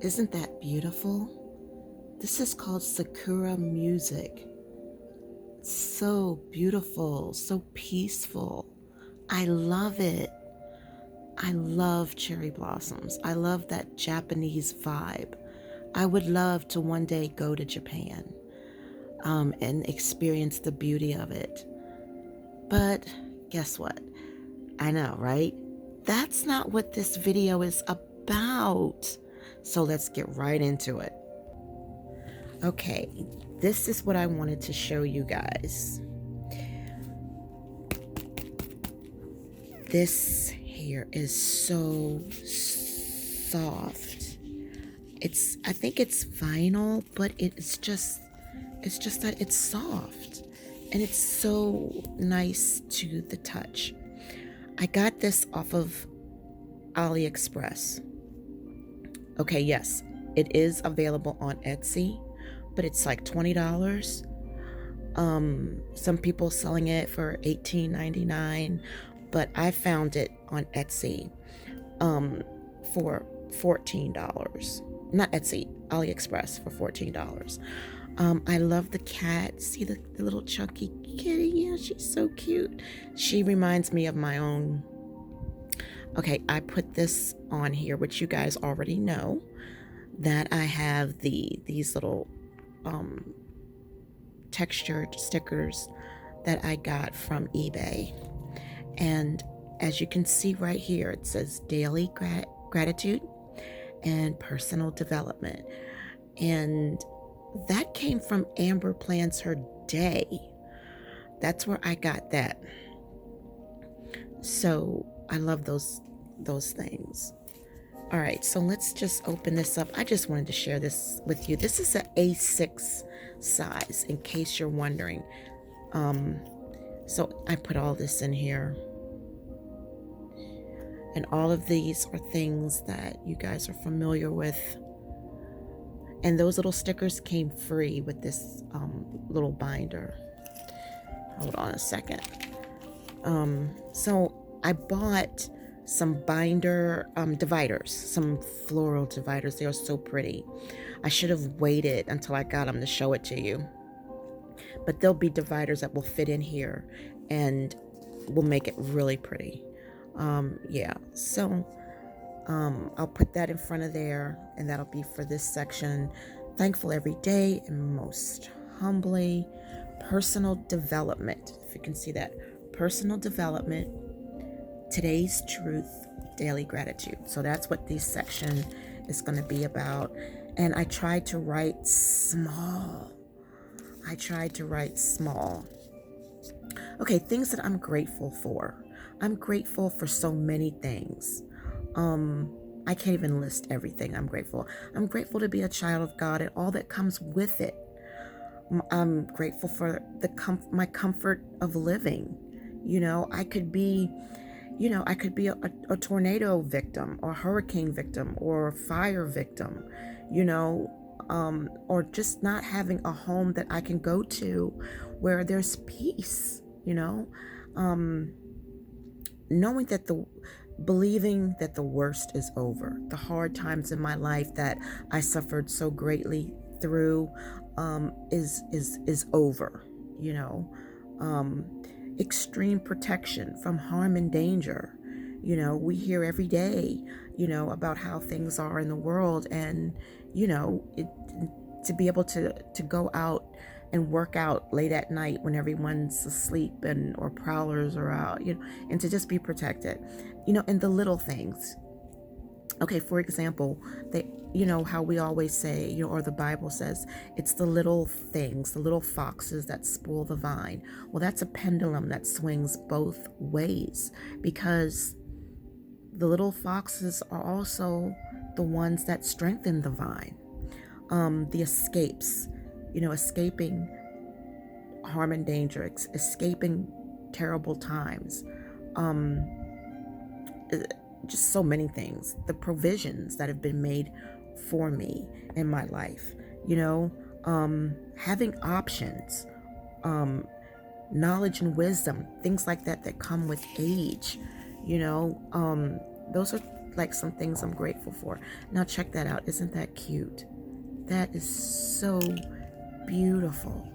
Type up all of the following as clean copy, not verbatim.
Isn't that beautiful? This is called Sakura music. So beautiful, so peaceful. I love it. I love cherry blossoms. I love that Japanese vibe. I would love to one day go to Japan and experience the beauty of it. But guess what? I know, right? That's not what this video is about. So let's get right into it. Okay, this is what I wanted to show you guys. This hair is so soft. I think it's vinyl, but it's just that it's soft and it's so nice to the touch. I got this off of AliExpress. Okay, yes, it is available on Etsy, but it's like $20. Some people selling it for $18.99, but I found it on Etsy for $14. Not Etsy, AliExpress for $14. I love the cat. See the little chunky kitty? Yeah, she's so cute. She reminds me of my own. Okay, I put this on here, which you guys already know, that I have these little textured stickers that I got from eBay. And as you can see right here, it says daily gratitude and personal development. And that came from Amber Plans Her Day. That's where I got that. So I love those things. All right, so let's just open this up. I just wanted to share this with you. This is an A6 size, in case you're wondering. So I put all this in here. And all of these are things that you guys are familiar with. And those little stickers came free with this little binder. Hold on a second. So I bought some binder dividers, some floral dividers. They are so pretty. I should have waited until I got them to show it to you. But there'll be dividers that will fit in here and will make it really pretty. Yeah, so I'll put that in front of there, and that'll be for this section. Thankful every day, and most humbly, personal development. If you can see that, personal development, today's truth, daily gratitude. So that's what this section is going to be about. And I tried to write small. Okay, things that I'm grateful for. I'm grateful for so many things. I can't even list everything I'm grateful. I'm grateful to be a child of God and all that comes with it. I'm grateful for my comfort of living. You know, I could be a tornado victim or hurricane victim or fire victim, or just not having a home that I can go to where there's peace, knowing that believing that the worst is over, the hard times in my life that I suffered so greatly through is over, extreme protection from harm and danger. We hear every day, about how things are in the world, and to be able to go out and work out late at night when everyone's asleep or prowlers are out, and to just be protected, in the little things. Okay, for example, how we always say, or the Bible says, it's the little things, the little foxes that spoil the vine. Well, that's a pendulum that swings both ways, because the little foxes are also the ones that strengthen the vine. The escapes, escaping harm and danger, escaping terrible times, just so many things. The provisions that have been made for me in my life, having options, knowledge and wisdom, things like that come with age. Those are like some things I'm grateful for. Now check that out. Isn't that cute? That is so beautiful.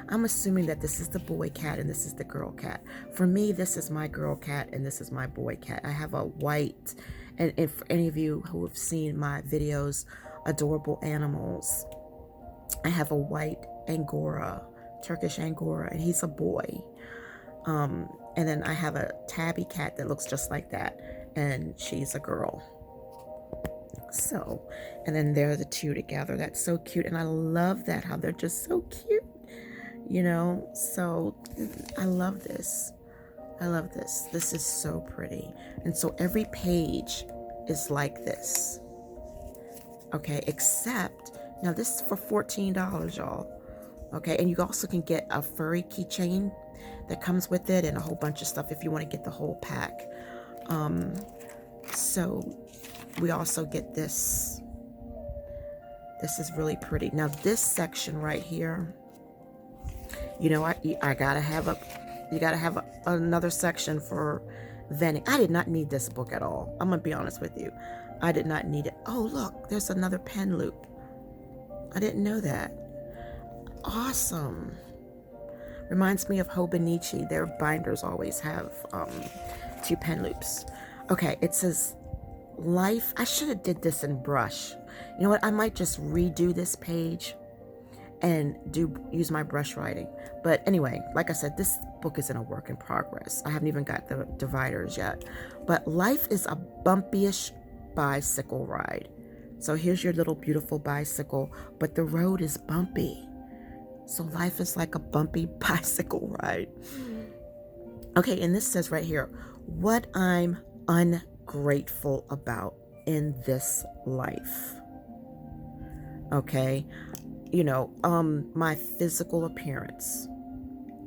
I'm assuming that this is the boy cat and this is the girl cat. For me, this is my girl cat and this is my boy cat. I have a white, and for any of you who have seen my videos, Adorable Animals, I have a white Angora, Turkish Angora, and he's a boy. And then I have a tabby cat that looks just like that, and she's a girl. So, and then they're the two together. That's so cute, and I love that, how they're just so cute, you know. So I love this. I love this. This is so pretty. And so every page is like this. Okay, except now this is for $14, y'all. Okay, and you also can get a furry keychain that comes with it and a whole bunch of stuff if you want to get the whole pack. So we also get this. This is really pretty. Now this section right here, you know, I gotta have another section for vending. I did not need this book at all. I'm gonna be honest with you. I did not need it. Oh look, there's another pen loop. I didn't know that. Awesome. Reminds me of Hobonichi. Their binders always have 2 pen loops. Okay, it says life. I should have did this in brush. You know what? I might just redo this page and use my brush writing. But anyway, like I said, this book is in a work in progress. I haven't even got the dividers yet. But life is a bumpyish bicycle ride. So here's your little beautiful bicycle, but the road is bumpy. So life is like a bumpy bicycle ride. Okay, and this says right here, what I'm ungrateful about in this life. Okay, you know, my physical appearance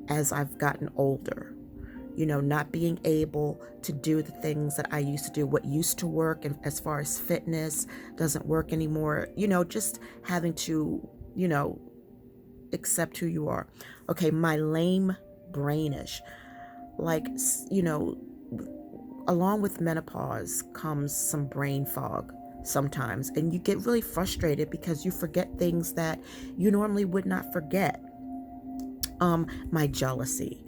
as I've gotten older, you know, not being able to do the things that I used to do, what used to work, and as far as fitness doesn't work anymore, you know, just having to, you know, accept who you are. Okay, my lame brainish, like, you know, along with menopause comes some brain fog sometimes, and you get really frustrated because you forget things that you normally would not forget. My jealousy,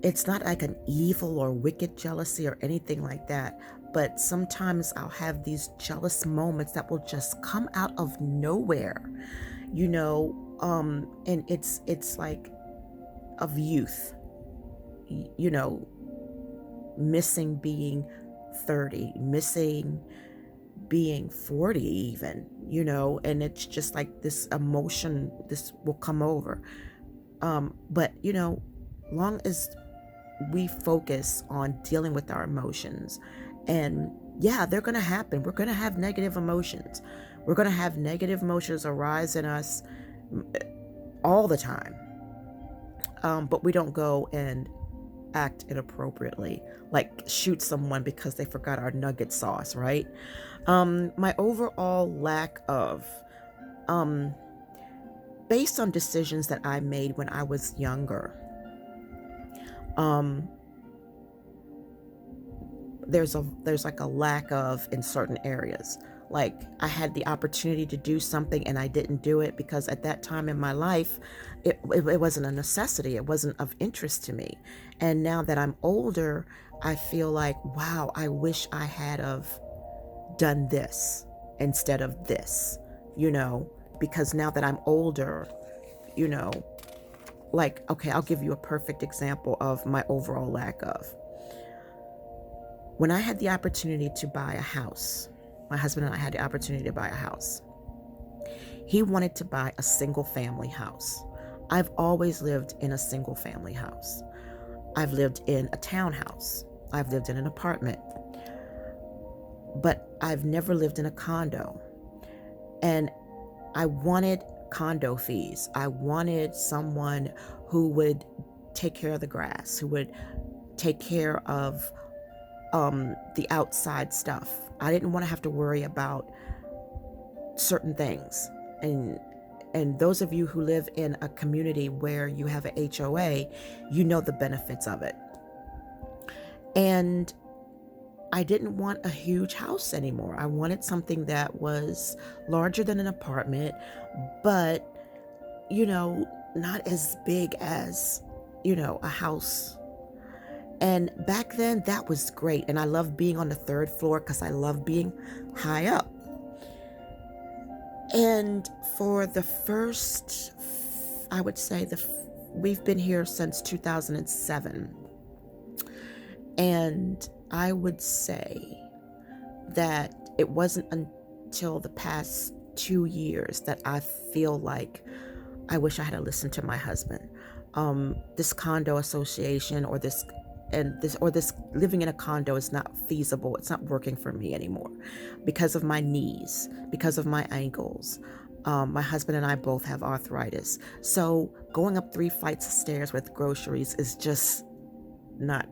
it's not like an evil or wicked jealousy or anything like that, but sometimes I'll have these jealous moments that will just come out of nowhere, you know, and it's like of youth, you know, missing being 30, missing being 40 even, you know, and it's just like this emotion, this will come over. But, you know, long as we focus on dealing with our emotions, and yeah, they're going to happen. We're going to have negative emotions. We're going to have negative emotions arise in us all the time. But we don't go and act inappropriately, like shoot someone because they forgot our nugget sauce, right? My overall lack of, based on decisions that I made when I was younger, there's like a lack of in certain areas. Like I had the opportunity to do something and I didn't do it because at that time in my life, it wasn't a necessity. It wasn't of interest to me. And now that I'm older, I feel like, wow, I wish I had have done this instead of this, you know, because now that I'm older, you know, like, okay, I'll give you a perfect example of my overall lack of. When I had the opportunity to buy a house, my husband and I had the opportunity to buy a house. He wanted to buy a single family house. I've always lived in a single family house. I've lived in a townhouse. I've lived in an apartment. But I've never lived in a condo. And I wanted condo fees. I wanted someone who would take care of the grass, who would take care of the outside stuff. I didn't want to have to worry about certain things. And those of you who live in a community where you have a HOA, you know the benefits of it. And I didn't want a huge house anymore. I wanted something that was larger than an apartment, but, not as big as, a house. And back then, that was great. And I loved being on the third floor because I love being high up. And for the first, I would say, we've been here since 2007. And I would say that it wasn't until the past 2 years that I feel like I wish I had listened to my husband. This condo association or this living in a condo is not feasible. It's not working for me anymore because of my knees, because of my ankles. My husband and I both have arthritis. So going up 3 flights of stairs with groceries is just not,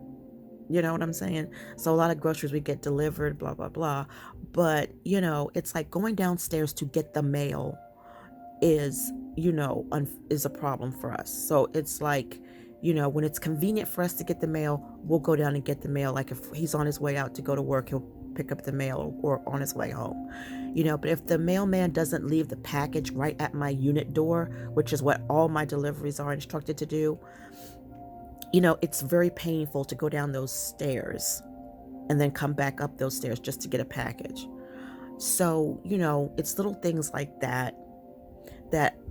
you know what I'm saying? So a lot of groceries we get delivered, blah, blah, blah. But, it's like going downstairs to get the mail is, is a problem for us. So it's like, when it's convenient for us to get the mail, we'll go down and get the mail. Like if he's on his way out to go to work, he'll pick up the mail or on his way home. But if the mailman doesn't leave the package right at my unit door, which is what all my deliveries are instructed to do, it's very painful to go down those stairs and then come back up those stairs just to get a package. So, it's little things like that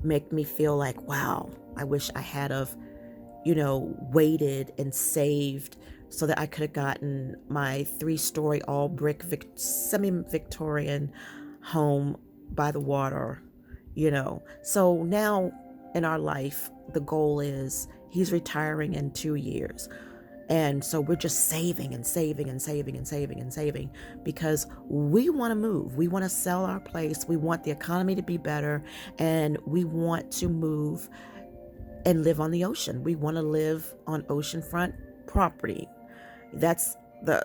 make me feel like, wow, I wish I had waited and saved so that I could have gotten my 3-story all brick semi-Victorian home by the water, So now in our life, the goal is he's retiring in 2 years. And so we're just saving and saving and saving and saving and saving because we want to move. We want to sell our place. We want the economy to be better, and we want to move and live on the ocean. We want to live on oceanfront property. That's the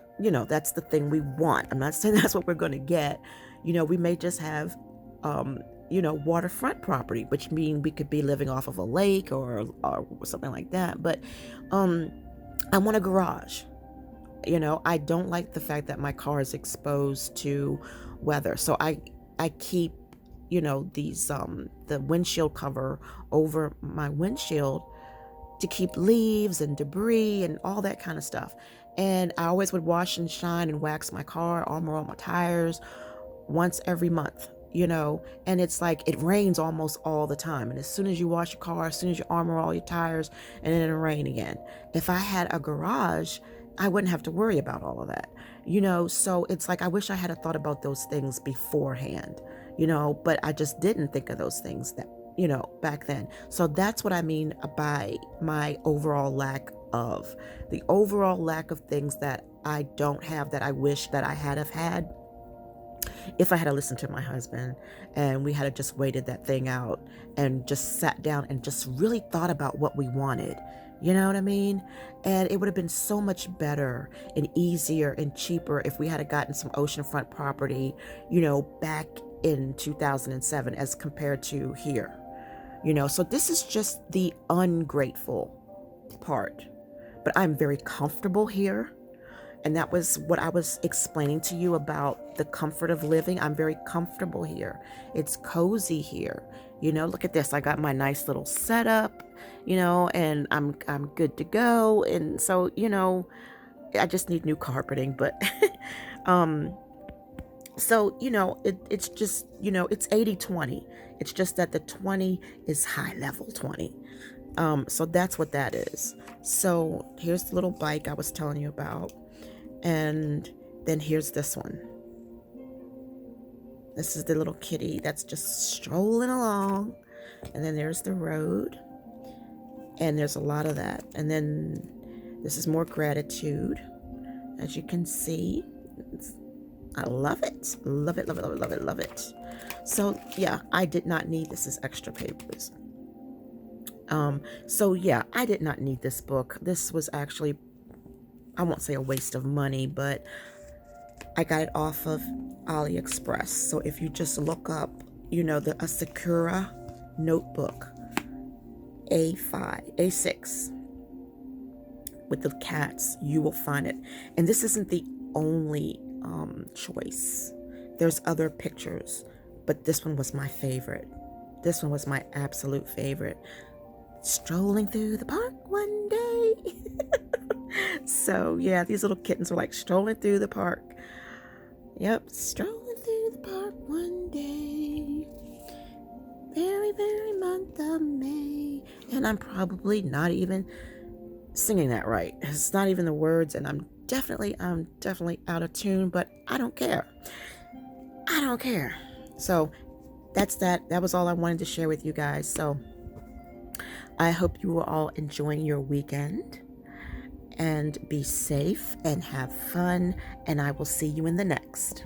thing we want. I'm not saying that's what we're going to get. We may just have, waterfront property, which means we could be living off of a lake or something like that. But, I want a garage. I don't like the fact that my car is exposed to weather. So I keep, these, the windshield cover over my windshield to keep leaves and debris and all that kind of stuff. And I always would wash and shine and wax my car, armor all my tires once every month. And it's like it rains almost all the time. And as soon as you wash your car, as soon as you armor all your tires, and then it'll rain again. If I had a garage, I wouldn't have to worry about all of that. So it's like I wish I had thought about those things beforehand, but I just didn't think of those things that, back then. So that's what I mean by my overall lack of things that I don't have that I wish that I had had. If I had listened to my husband and we had just waited that thing out and just sat down and just really thought about what we wanted, you know what I mean? And it would have been so much better and easier and cheaper if we had gotten some oceanfront property, back in 2007 as compared to here, So this is just the ungrateful part. But I'm very comfortable here. And that was what I was explaining to you about the comfort of living. I'm very comfortable here. It's cozy here. Look at this. I got my nice little setup, and I'm good to go. And so, I just need new carpeting, but so, it's just, it's 80-20. It's just that the 20 is high level 20. So that's what that is. So here's the little bike I was telling you about. And then here's this one. This is the little kitty that's just strolling along. And then there's the road. And there's a lot of that. And then this is more gratitude. As you can see, I love it. Love it, love it, love it, love it, love it. So yeah, I did not need this as extra papers. So yeah, I did not need this book. This was actually, I won't say a waste of money, but I got it off of AliExpress. So if you just look up, a Sakura notebook, A6 with the cats, you will find it. And this isn't the only choice. There's other pictures, but this one was my favorite. This one was my absolute favorite. Strolling through the park one day. So yeah, these little kittens were like strolling through the park. Yep, strolling through the park one day. Very, very month of May. And I'm probably not even singing that right. It's not even the words, and I'm definitely out of tune, but I don't care. I don't care. So that's that. That was all I wanted to share with you guys. So I hope you are all enjoying your weekend, and be safe and have fun, and I will see you in the next.